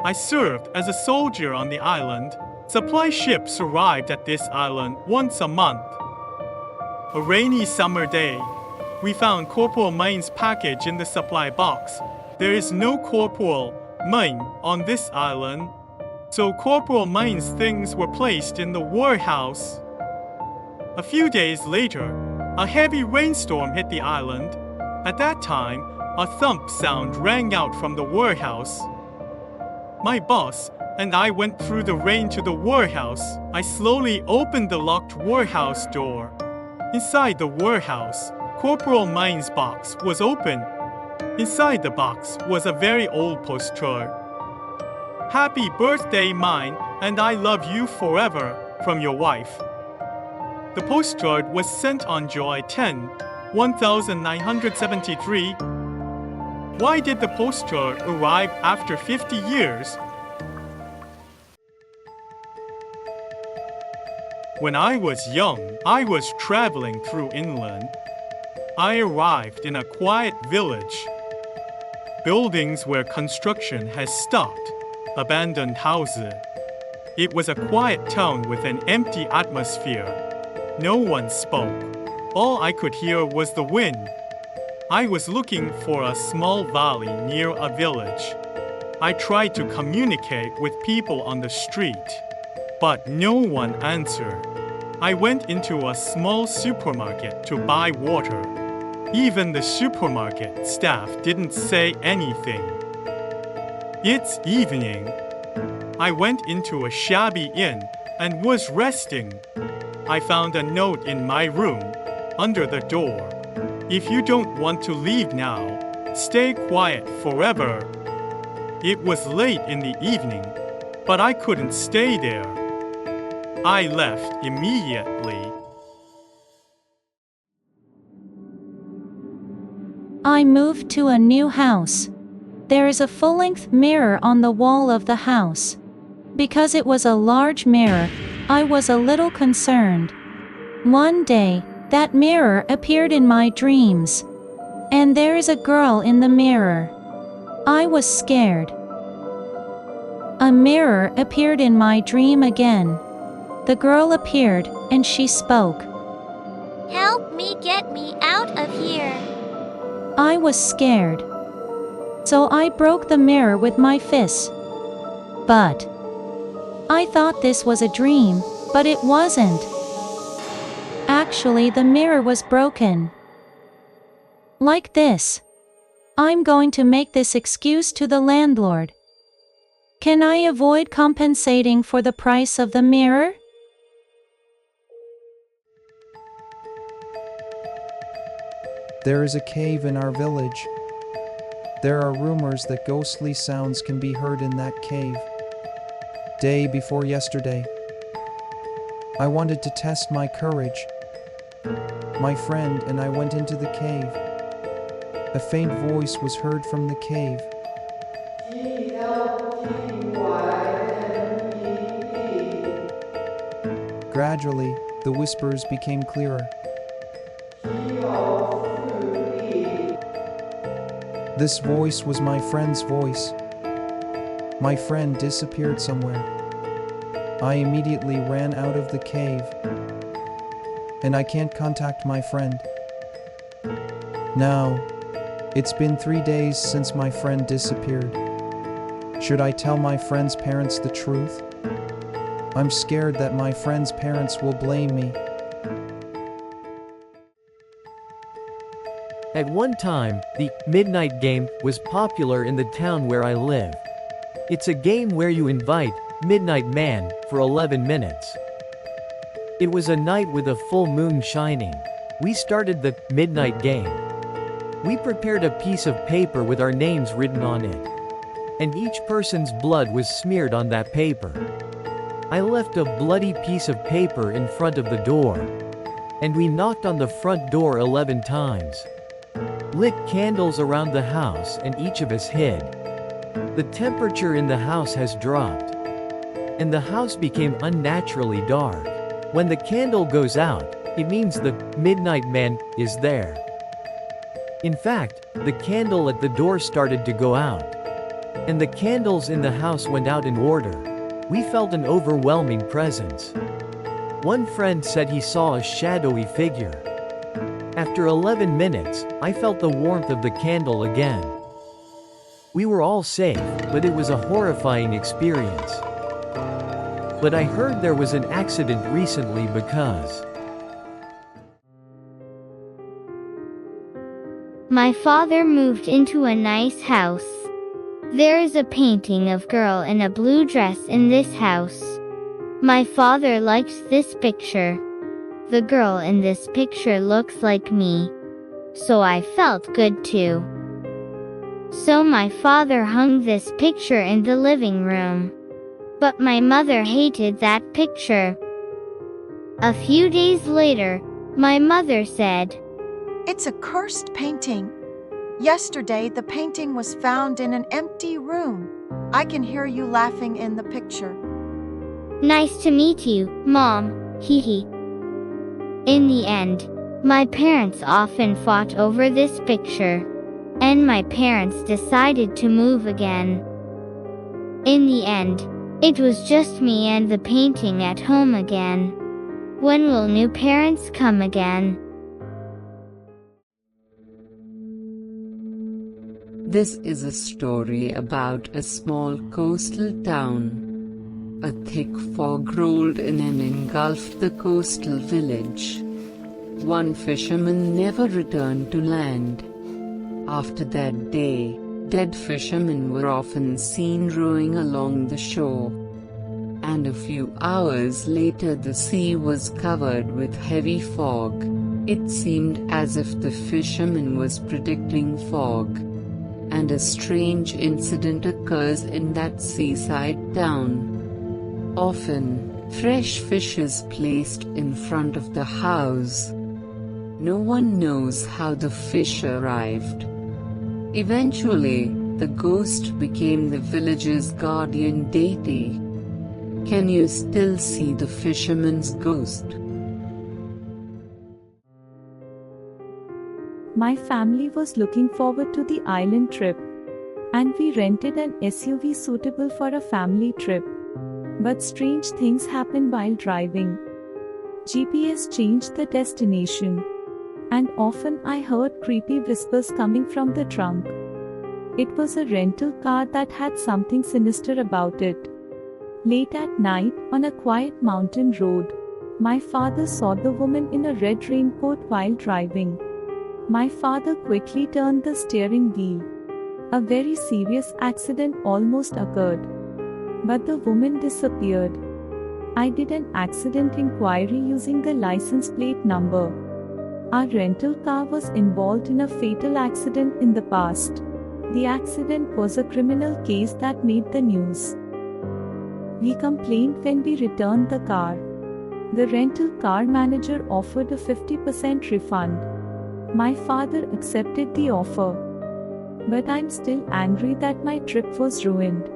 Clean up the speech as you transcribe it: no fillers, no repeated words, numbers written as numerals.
I served as a soldier on the island. Supply ships arrived at this island once a month. A rainy summer day, we found Corporal Main's package in the supply box. There is no Corporal Main on this island, so Corporal Main's things were placed in the warehouse. A few days later, a heavy rainstorm hit the island. At that time, a thump sound rang out from the warehouse. My boss and I went through the rain to the warehouse. I slowly opened the locked warehouse door. Inside the warehouse, Corporal Main's box was open. Inside the box was a very old postcard. "Happy birthday, Mine, and I love you forever," from your wife. The postcard was sent on July 10, 1973. Why did the postcard arrive after 50 years? When I was young, I was traveling through Inland. I arrived in a quiet village. Buildings where construction has stopped, abandoned houses. It was a quiet town with an empty atmosphere. No one spoke. All I could hear was the wind. I was looking for a small valley near a village. I tried to communicate with people on the street, but no one answered. I went into a small supermarket to buy water. Even the supermarket staff didn't say anything. It's evening. I went into a shabby inn and was resting. I found a note in my room, under the door. "If you don't want to leave now, stay quiet forever." It was late in the evening, but I couldn't stay there. I left immediately. I moved to a new house. There is a full-length mirror on the wall of the house. Because it was a large mirror, I was a little concerned. One day, that mirror appeared in my dreams. And there is a girl in the mirror. I was scared. A mirror appeared in my dream again. The girl appeared, and she spoke. "Help me, get me out of here." I was scared. So I broke the mirror with my fist. But I thought this was a dream, but it wasn't. Actually, the mirror was broken. Like this. I'm going to make this excuse to the landlord. Can I avoid compensating for the price of the mirror? There is a cave in our village. There are rumors that ghostly sounds can be heard in that cave. Day before yesterday, I wanted to test my courage. My friend and I went into the cave. A faint voice was heard from the cave. Gradually, the whispers became clearer. This voice was my friend's voice. My friend disappeared somewhere. I immediately ran out of the cave. And I can't contact my friend. Now, it's been 3 days since my friend disappeared. Should I tell my friend's parents the truth? I'm scared that my friend's parents will blame me. At one time, the midnight game was popular in the town where I live. It's a game where you invite Midnight Man for 11 minutes. It was a night with a full moon shining. We started the midnight game. We prepared a piece of paper with our names written on it. And each person's blood was smeared on that paper. I left a bloody piece of paper in front of the door. And we knocked on the front door 11 times. Lit candles around the house and each of us hid. The temperature in the house has dropped. And the house became unnaturally dark. When the candle goes out, it means the Midnight Man is there. In fact, the candle at the door started to go out. and the candles in the house went out in order. We felt an overwhelming presence. One friend said he saw a shadowy figure. After 11 minutes, I felt the warmth of the candle again. We were all safe, but it was a horrifying experience. But I heard there was an accident recently because my father moved into a nice house. There is a painting of girl in a blue dress in this house. My father likes this picture. The girl in this picture looks like me. So I felt good too. So my father hung this picture in the living room. But my mother hated that picture. A few days later, my mother said, "It's a cursed painting. Yesterday, the painting was found in an empty room. I can hear you laughing in the picture." "Nice to meet you, Mom, hee hee." In the end, my parents often fought over this picture. And my parents decided to move again. In the end, it was just me and the painting at home again. When will new parents come again? This is a story about a small coastal town. A thick fog rolled in and engulfed the coastal village. One fisherman never returned to land. After that day, dead fishermen were often seen rowing along the shore. And a few hours later the sea was covered with heavy fog. It seemed as if the fisherman was predicting fog. And a strange incident occurs in that seaside town. Often, fresh fish is placed in front of the house. No one knows how the fish arrived. Eventually, the ghost became the village's guardian deity. Can you still see the fisherman's ghost? My family was looking forward to the island trip, and we rented an SUV suitable for a family trip. But strange things happened while driving. GPS changed the destination. And often I heard creepy whispers coming from the trunk. It was a rental car that had something sinister about it. Late at night, on a quiet mountain road, my father saw the woman in a red raincoat while driving. My father quickly turned the steering wheel. A very serious accident almost occurred. But the woman disappeared. I did an accident inquiry using the license plate number. Our rental car was involved in a fatal accident in the past. The accident was a criminal case that made the news. We complained when we returned the car. The rental car manager offered a 50% refund. My father accepted the offer. But I'm still angry that my trip was ruined.